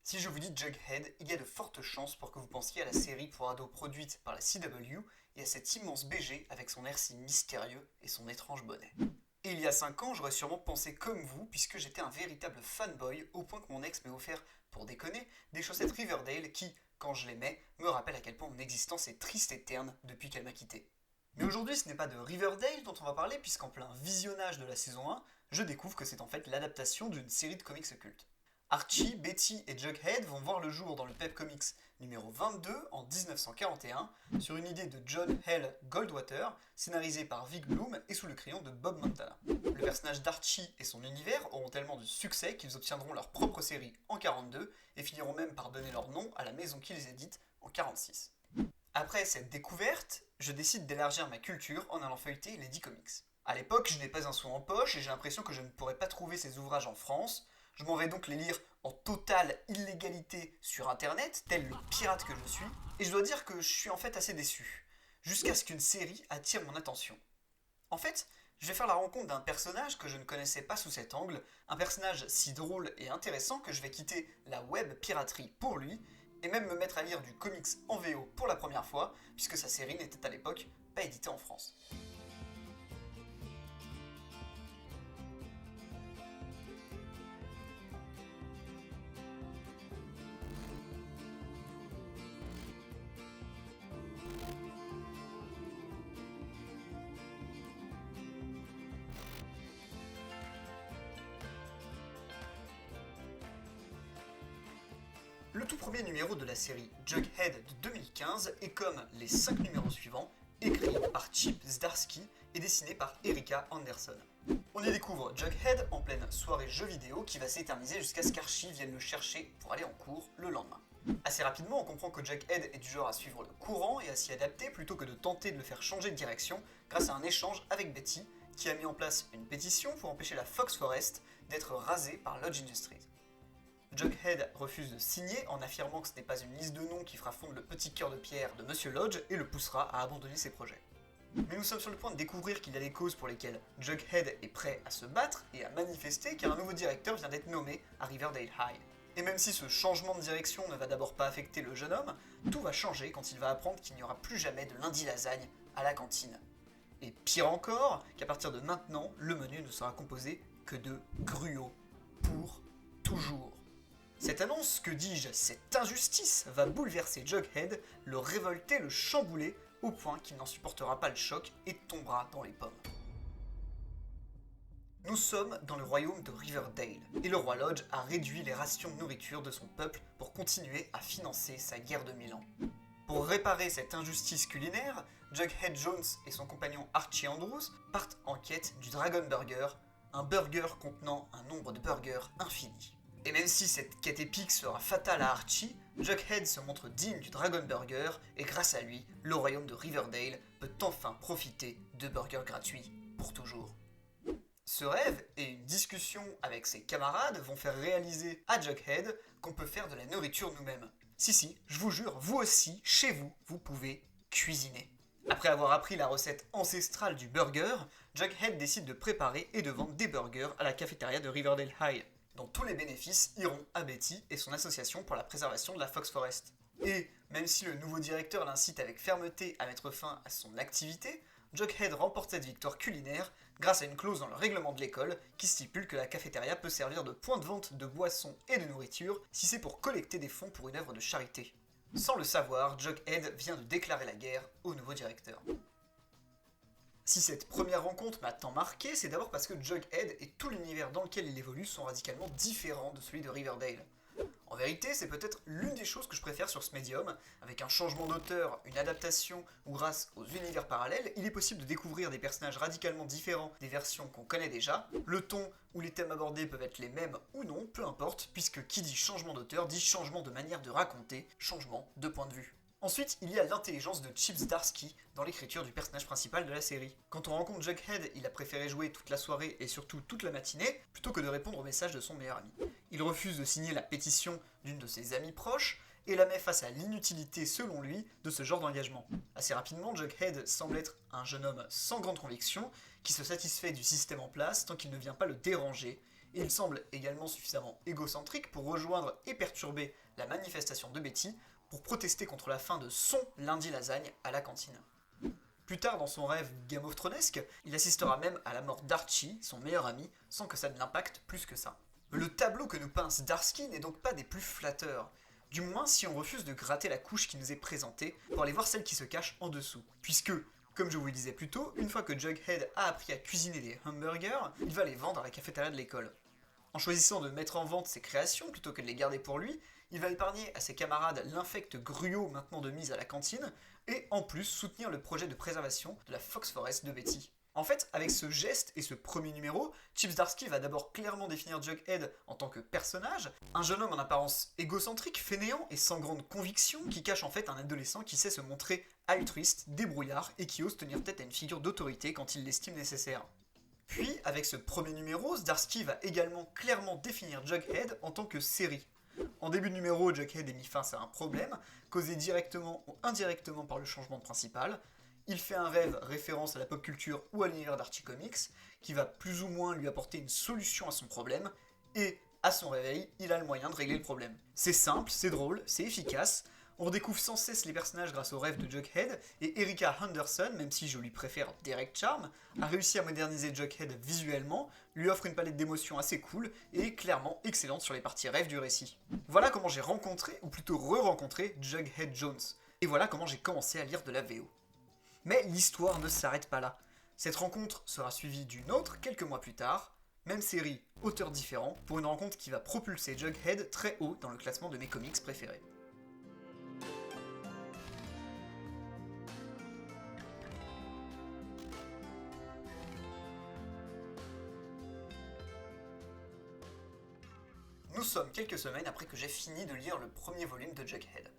Si je vous dis Jughead, il y a de fortes chances pour que vous pensiez à la série pour ados produite par la CW et à cet immense BG avec son air si mystérieux et son étrange bonnet. Et il y a 5 ans, j'aurais sûrement pensé comme vous, puisque j'étais un véritable fanboy au point que mon ex m'ait offert, pour déconner, des chaussettes Riverdale qui, quand je les mets, me rappellent à quel point mon existence est triste et terne depuis qu'elle m'a quitté. Mais aujourd'hui, ce n'est pas de Riverdale dont on va parler, puisqu'en plein visionnage de la saison 1, je découvre que c'est en fait l'adaptation d'une série de comics occultes. Archie, Betty et Jughead vont voir le jour dans le Pep Comics numéro 22 en 1941 sur une idée de John L. Goldwater, scénarisée par Vic Bloom et sous le crayon de Bob Montana. Le personnage d'Archie et son univers auront tellement de succès qu'ils obtiendront leur propre série en 42 et finiront même par donner leur nom à la maison qui les édite en 46. Après cette découverte, je décide d'élargir ma culture en allant feuilleter les 10 comics. A l'époque, je n'ai pas un sou en poche et j'ai l'impression que je ne pourrais pas trouver ces ouvrages en France. Je m'en vais donc les lire en totale illégalité sur internet, tel le pirate que je suis, et je dois dire que je suis en fait assez déçu, jusqu'à ce qu'une série attire mon attention. En fait, je vais faire la rencontre d'un personnage que je ne connaissais pas sous cet angle, un personnage si drôle et intéressant que je vais quitter la web piraterie pour lui, et même me mettre à lire du comics en VO pour la première fois, puisque sa série n'était à l'époque pas éditée en France. Le tout premier numéro de la série Jughead de 2015 est comme les 5 numéros suivants, écrit par Chip Zdarsky et dessiné par Erika Anderson. On y découvre Jughead en pleine soirée jeux vidéo qui va s'éterniser jusqu'à ce qu'Archie vienne le chercher pour aller en cours le lendemain. Assez rapidement, on comprend que Jughead est du genre à suivre le courant et à s'y adapter plutôt que de tenter de le faire changer de direction grâce à un échange avec Betty, qui a mis en place une pétition pour empêcher la Fox Forest d'être rasée par Lodge Industries. Jughead refuse de signer en affirmant que ce n'est pas une liste de noms qui fera fondre le petit cœur de pierre de Monsieur Lodge et le poussera à abandonner ses projets. Mais nous sommes sur le point de découvrir qu'il y a des causes pour lesquelles Jughead est prêt à se battre et à manifester car un nouveau directeur vient d'être nommé à Riverdale High. Et même si ce changement de direction ne va d'abord pas affecter le jeune homme, tout va changer quand il va apprendre qu'il n'y aura plus jamais de lundi lasagne à la cantine. Et pire encore, qu'à partir de maintenant, le menu ne sera composé que de gruau. Pour toujours. Cette annonce, que dis-je, cette injustice va bouleverser Jughead, le révolter, le chambouler, au point qu'il n'en supportera pas le choc et tombera dans les pommes. Nous sommes dans le royaume de Riverdale, et le roi Lodge a réduit les rations de nourriture de son peuple pour continuer à financer sa guerre de 1000 ans. Pour réparer cette injustice culinaire, Jughead Jones et son compagnon Archie Andrews partent en quête du Dragon Burger, un burger contenant un nombre de burgers infini. Et même si cette quête épique sera fatale à Archie, Jughead se montre digne du Dragon Burger et grâce à lui, le royaume de Riverdale peut enfin profiter de burgers gratuits pour toujours. Ce rêve et une discussion avec ses camarades vont faire réaliser à Jughead qu'on peut faire de la nourriture nous-mêmes. Si, je vous jure, vous aussi, chez vous, vous pouvez cuisiner. Après avoir appris la recette ancestrale du burger, Jughead décide de préparer et de vendre des burgers à la cafétéria de Riverdale High, dont tous les bénéfices iront à Betty et son association pour la préservation de la Fox Forest. Et même si le nouveau directeur l'incite avec fermeté à mettre fin à son activité, Jughead remporte cette victoire culinaire grâce à une clause dans le règlement de l'école qui stipule que la cafétéria peut servir de point de vente de boissons et de nourriture si c'est pour collecter des fonds pour une œuvre de charité. Sans le savoir, Jughead vient de déclarer la guerre au nouveau directeur. Si cette première rencontre m'a tant marqué, c'est d'abord parce que Jughead et tout l'univers dans lequel il évolue sont radicalement différents de celui de Riverdale. En vérité, c'est peut-être l'une des choses que je préfère sur ce médium. Avec un changement d'auteur, une adaptation ou grâce aux univers parallèles, il est possible de découvrir des personnages radicalement différents des versions qu'on connaît déjà. Le ton ou les thèmes abordés peuvent être les mêmes ou non, peu importe, puisque qui dit changement d'auteur dit changement de manière de raconter, changement de point de vue. Ensuite, il y a l'intelligence de Chip Zdarsky dans l'écriture du personnage principal de la série. Quand on rencontre Jughead, il a préféré jouer toute la soirée et surtout toute la matinée, plutôt que de répondre au message de son meilleur ami. Il refuse de signer la pétition d'une de ses amies proches, et la met face à l'inutilité, selon lui, de ce genre d'engagement. Assez rapidement, Jughead semble être un jeune homme sans grande conviction, qui se satisfait du système en place tant qu'il ne vient pas le déranger, et il semble également suffisamment égocentrique pour rejoindre et perturber la manifestation de Betty pour protester contre la fin de son lundi lasagne à la cantine. Plus tard dans son rêve Game of Thronesque, il assistera même à la mort d'Archie, son meilleur ami, sans que ça ne l'impacte plus que ça. Le tableau que nous peint Zdarsky n'est donc pas des plus flatteurs, du moins si on refuse de gratter la couche qui nous est présentée pour aller voir celle qui se cache en dessous. Puisque, comme je vous le disais plus tôt, une fois que Jughead a appris à cuisiner des hamburgers, il va les vendre à la cafétéria de l'école. En choisissant de mettre en vente ses créations plutôt que de les garder pour lui, il va épargner à ses camarades l'infect gruau maintenant de mise à la cantine, et en plus soutenir le projet de préservation de la Fox Forest de Betty. En fait, avec ce geste et ce premier numéro, Chip Zdarsky va d'abord clairement définir Jughead en tant que personnage, un jeune homme en apparence égocentrique, fainéant et sans grande conviction, qui cache en fait un adolescent qui sait se montrer altruiste, débrouillard et qui ose tenir tête à une figure d'autorité quand il l'estime nécessaire. Puis, avec ce premier numéro, Zdarsky va également clairement définir Jughead en tant que série. En début de numéro, Jughead est mis face à un problème, causé directement ou indirectement par le changement de principal. Il fait un rêve référence à la pop culture ou à l'univers d'Archie Comics, qui va plus ou moins lui apporter une solution à son problème, et à son réveil, il a le moyen de régler le problème. C'est simple, c'est drôle, c'est efficace. On redécouvre sans cesse les personnages grâce au rêve de Jughead, et Erica Henderson, même si je lui préfère Derek Charm, a réussi à moderniser Jughead visuellement, lui offre une palette d'émotions assez cool, et est clairement excellente sur les parties rêves du récit. Voilà comment j'ai rencontré, ou plutôt re-rencontré, Jughead Jones. Et voilà comment j'ai commencé à lire de la VO. Mais l'histoire ne s'arrête pas là. Cette rencontre sera suivie d'une autre quelques mois plus tard, même série, auteur différent, pour une rencontre qui va propulser Jughead très haut dans le classement de mes comics préférés. Nous sommes quelques semaines après que j'ai fini de lire le premier volume de Jughead.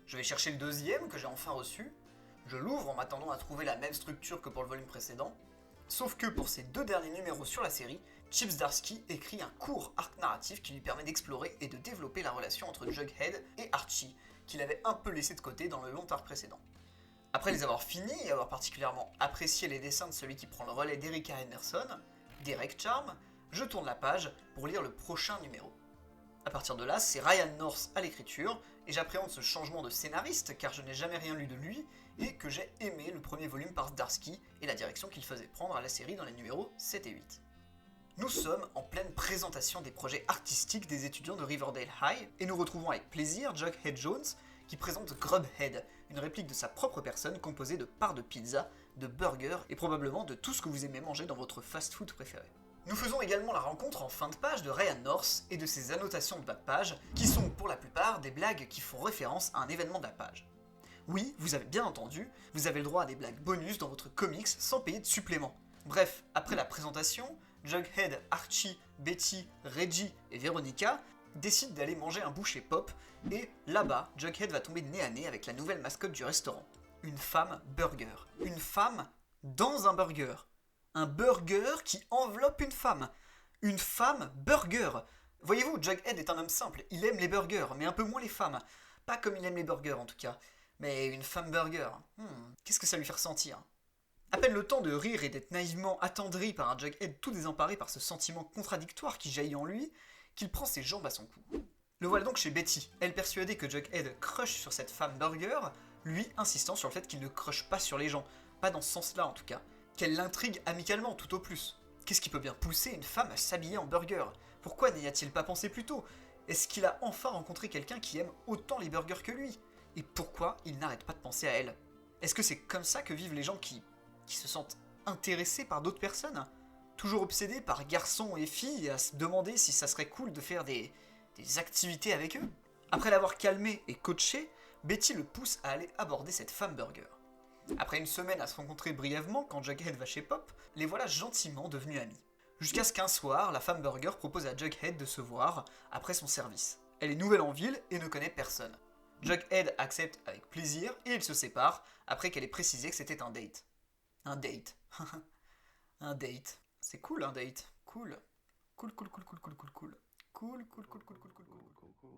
Je vais chercher le deuxième que j'ai enfin reçu. Je l'ouvre en m'attendant à trouver la même structure que pour le volume précédent, sauf que pour ces deux derniers numéros sur la série, Chip Zdarsky écrit un court arc narratif qui lui permet d'explorer et de développer la relation entre Jughead et Archie, qu'il avait un peu laissé de côté dans le long arc précédent. Après les avoir finis et avoir particulièrement apprécié les dessins de celui qui prend le relais d'Erica Henderson, Derek Charm, je tourne la page pour lire le prochain numéro. A partir de là, c'est Ryan North à l'écriture, et j'appréhende ce changement de scénariste car je n'ai jamais rien lu de lui, et que j'ai aimé le premier volume par Zdarsky et la direction qu'il faisait prendre à la série dans les numéros 7 et 8. Nous sommes en pleine présentation des projets artistiques des étudiants de Riverdale High, et nous retrouvons avec plaisir Jughead Jones, qui présente Grubhead, une réplique de sa propre personne composée de parts de pizza, de burgers et probablement de tout ce que vous aimez manger dans votre fast-food préféré. Nous faisons également la rencontre en fin de page de Ryan North et de ses annotations de bas de page, qui sont pour la plupart des blagues qui font référence à un événement de la page. Oui, vous avez bien entendu, vous avez le droit à des blagues bonus dans votre comics sans payer de supplément. Bref, après la présentation, Jughead, Archie, Betty, Reggie et Veronica décident d'aller manger un boucher pop, et là-bas, Jughead va tomber nez à nez avec la nouvelle mascotte du restaurant. Une femme burger. Une femme dans un burger. Un burger qui enveloppe une femme. Une femme burger. Voyez-vous, Jughead est un homme simple, il aime les burgers, mais un peu moins les femmes. Pas comme il aime les burgers en tout cas. Mais une femme burger, qu'est-ce que ça lui fait ressentir? À peine le temps de rire et d'être naïvement attendri par un Jughead tout désemparé par ce sentiment contradictoire qui jaillit en lui, qu'il prend ses jambes à son cou. Le voilà donc chez Betty, elle persuadée que Jughead crush sur cette femme burger, lui insistant sur le fait qu'il ne crush pas sur les gens, pas dans ce sens-là en tout cas, qu'elle l'intrigue amicalement tout au plus. Qu'est-ce qui peut bien pousser une femme à s'habiller en burger? Pourquoi n'y a-t-il pas pensé plus tôt? Est-ce qu'il a enfin rencontré quelqu'un qui aime autant les burgers que lui? Et pourquoi il n'arrête pas de penser à elle? Est-ce que c'est comme ça que vivent les gens qui se sentent intéressés par d'autres personnes? Toujours obsédés par garçons et filles, à se demander si ça serait cool de faire des activités avec eux? Après l'avoir calmé et coaché, Betty le pousse à aller aborder cette femme burger. Après une semaine à se rencontrer brièvement quand Jughead va chez Pop, les voilà gentiment devenus amis. Jusqu'à ce qu'un soir, la femme burger propose à Jughead de se voir après son service. Elle est nouvelle en ville et ne connaît personne. Jughead accepte avec plaisir et ils se séparent après qu'elle ait précisé que c'était un date. Un date. Un date. C'est cool un date. Cool. Cool, cool, cool, cool, cool, cool, cool. Cool, cool, cool, cool, cool, cool, cool.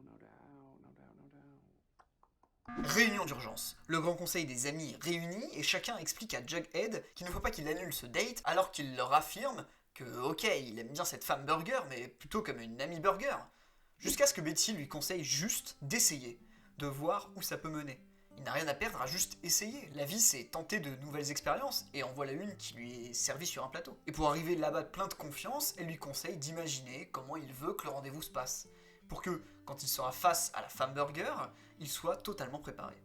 Réunion d'urgence. Le grand conseil des amis réunis et chacun explique à Jughead qu'il ne faut pas qu'il annule ce date alors qu'il leur affirme Que ok, il aime bien cette femme burger, mais plutôt comme une amie burger. Jusqu'à ce que Betty lui conseille juste d'essayer, de voir où ça peut mener. Il n'a rien à perdre à juste essayer. La vie, c'est tenter de nouvelles expériences, et en voilà une qui lui est servie sur un plateau. Et pour arriver là-bas plein de confiance, elle lui conseille d'imaginer comment il veut que le rendez-vous se passe, pour que, quand il sera face à la femme burger, il soit totalement préparé.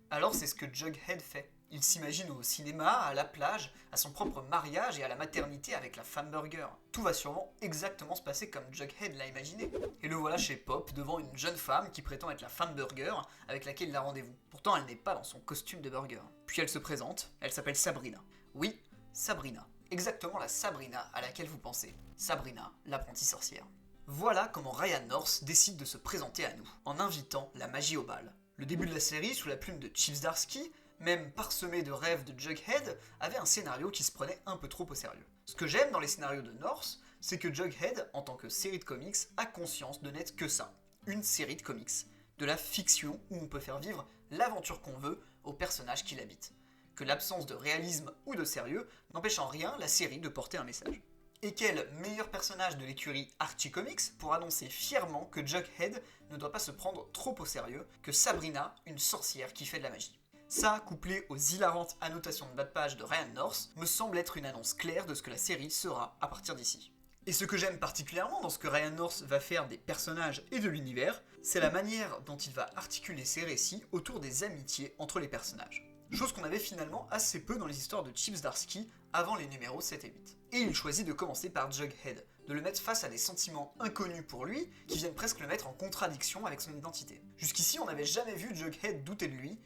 Alors c'est ce que Jughead fait. Il s'imagine au cinéma, à la plage, à son propre mariage et à la maternité avec la femme burger. Tout va sûrement exactement se passer comme Jughead l'a imaginé. Et le voilà chez Pop, devant une jeune femme qui prétend être la femme burger avec laquelle il a rendez-vous. Pourtant elle n'est pas dans son costume de burger. Puis elle se présente, elle s'appelle Sabrina. Oui, Sabrina. Exactement la Sabrina à laquelle vous pensez. Sabrina, l'apprentie sorcière. Voilà comment Ryan North décide de se présenter à nous, en invitant la magie au bal. Le début de la série, sous la plume de Chip Zdarsky, même parsemé de rêves de Jughead, avait un scénario qui se prenait un peu trop au sérieux. Ce que j'aime dans les scénarios de North, c'est que Jughead, en tant que série de comics, a conscience de n'être que ça, une série de comics, de la fiction où on peut faire vivre l'aventure qu'on veut aux personnages qui l'habitent. Que l'absence de réalisme ou de sérieux n'empêche en rien la série de porter un message. Et quel meilleur personnage de l'écurie Archie Comics pour annoncer fièrement que Jughead ne doit pas se prendre trop au sérieux, que Sabrina, une sorcière qui fait de la magie. Ça, couplé aux hilarantes annotations de bas de page de Ryan North, me semble être une annonce claire de ce que la série sera à partir d'ici. Et ce que j'aime particulièrement dans ce que Ryan North va faire des personnages et de l'univers, c'est la manière dont il va articuler ses récits autour des amitiés entre les personnages. Chose qu'on avait finalement assez peu dans les histoires de Chip Zdarsky avant les numéros 7 et 8. Et il choisit de commencer par Jughead, de le mettre face à des sentiments inconnus pour lui, qui viennent presque le mettre en contradiction avec son identité. Jusqu'ici, on n'avait jamais vu Jughead douter de lui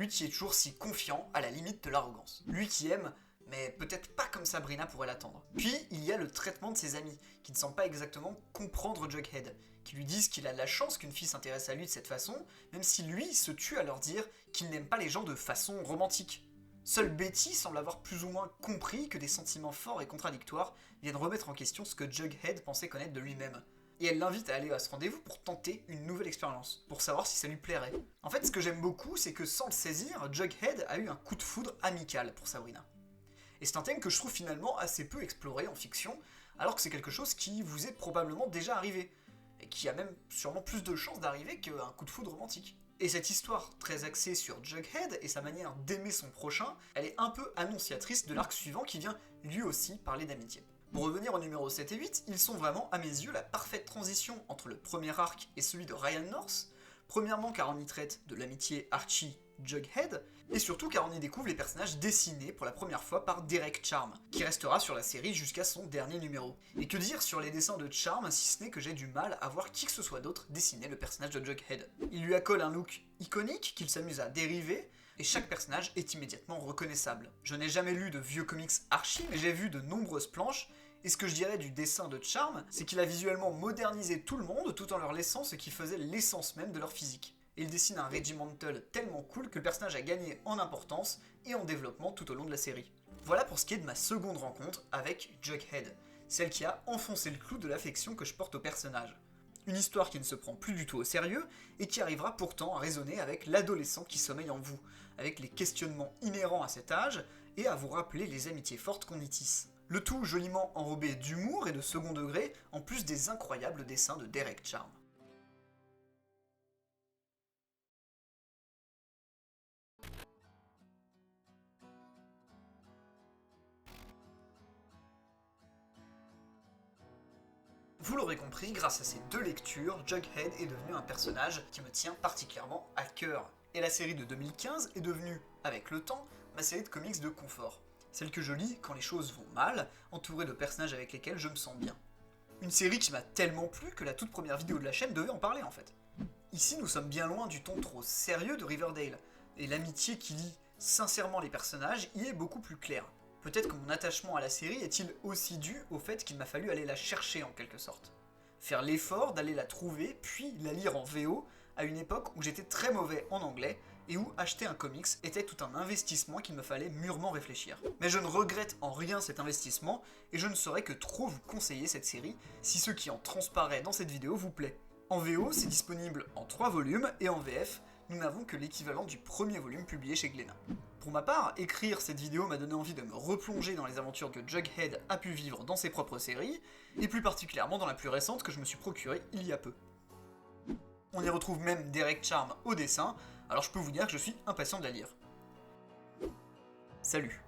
qui est toujours si confiant, à la limite de l'arrogance. Lui qui aime, mais peut-être pas comme Sabrina pourrait l'attendre. Puis, il y a le traitement de ses amis, qui ne semblent pas exactement comprendre Jughead, qui lui disent qu'il a de la chance qu'une fille s'intéresse à lui de cette façon, même si lui se tue à leur dire qu'il n'aime pas les gens de façon romantique. Seule Betty semble avoir plus ou moins compris que des sentiments forts et contradictoires viennent remettre en question ce que Jughead pensait connaître de lui-même. Et elle l'invite à aller à ce rendez-vous pour tenter une nouvelle expérience, pour savoir si ça lui plairait. En fait, ce que j'aime beaucoup, c'est que sans le saisir, Jughead a eu un coup de foudre amical pour Sabrina. Et c'est un thème que je trouve finalement assez peu exploré en fiction, alors que c'est quelque chose qui vous est probablement déjà arrivé, et qui a même sûrement plus de chances d'arriver qu'un coup de foudre romantique. Et cette histoire, très axée sur Jughead et sa manière d'aimer son prochain, elle est un peu annonciatrice de l'arc suivant qui vient lui aussi parler d'amitié. Pour revenir au numéro 7 et 8, ils sont vraiment, à mes yeux, la parfaite transition entre le premier arc et celui de Ryan North. Premièrement car on y traite de l'amitié Archie-Jughead, et surtout car on y découvre les personnages dessinés pour la première fois par Derek Charm, qui restera sur la série jusqu'à son dernier numéro. Et que dire sur les dessins de Charm, si ce n'est que j'ai du mal à voir qui que ce soit d'autre dessiner le personnage de Jughead. Il lui accole un look iconique qu'il s'amuse à dériver, et chaque personnage est immédiatement reconnaissable. Je n'ai jamais lu de vieux comics Archie, mais j'ai vu de nombreuses planches, et ce que je dirais du dessin de Charm, c'est qu'il a visuellement modernisé tout le monde tout en leur laissant ce qui faisait l'essence même de leur physique. Et il dessine un Regimental tellement cool que le personnage a gagné en importance et en développement tout au long de la série. Voilà pour ce qui est de ma seconde rencontre avec Jughead, celle qui a enfoncé le clou de l'affection que je porte au personnage. Une histoire qui ne se prend plus du tout au sérieux et qui arrivera pourtant à résonner avec l'adolescent qui sommeille en vous, avec les questionnements inhérents à cet âge et à vous rappeler les amitiés fortes qu'on y tisse. Le tout joliment enrobé d'humour et de second degré, en plus des incroyables dessins de Derek Charm. Vous l'aurez compris, grâce à ces deux lectures, Jughead est devenu un personnage qui me tient particulièrement à cœur. Et la série de 2015 est devenue, avec le temps, ma série de comics de confort. Celle que je lis quand les choses vont mal, entourée de personnages avec lesquels je me sens bien. Une série qui m'a tellement plu que la toute première vidéo de la chaîne devait en parler en fait. Ici nous sommes bien loin du ton trop sérieux de Riverdale, et l'amitié qui lie sincèrement les personnages y est beaucoup plus claire. Peut-être que mon attachement à la série est-il aussi dû au fait qu'il m'a fallu aller la chercher en quelque sorte. Faire l'effort d'aller la trouver, puis la lire en VO, à une époque où j'étais très mauvais en anglais, et où acheter un comics était tout un investissement qu'il me fallait mûrement réfléchir. Mais je ne regrette en rien cet investissement, et je ne saurais que trop vous conseiller cette série, si ce qui en transparaît dans cette vidéo vous plaît. En VO, c'est disponible en 3 volumes, et en VF, nous n'avons que l'équivalent du premier volume publié chez Glénat. Pour ma part, écrire cette vidéo m'a donné envie de me replonger dans les aventures que Jughead a pu vivre dans ses propres séries, et plus particulièrement dans la plus récente que je me suis procurée il y a peu. On y retrouve même Derek Charm au dessin, alors je peux vous dire que je suis impatient de la lire. Salut!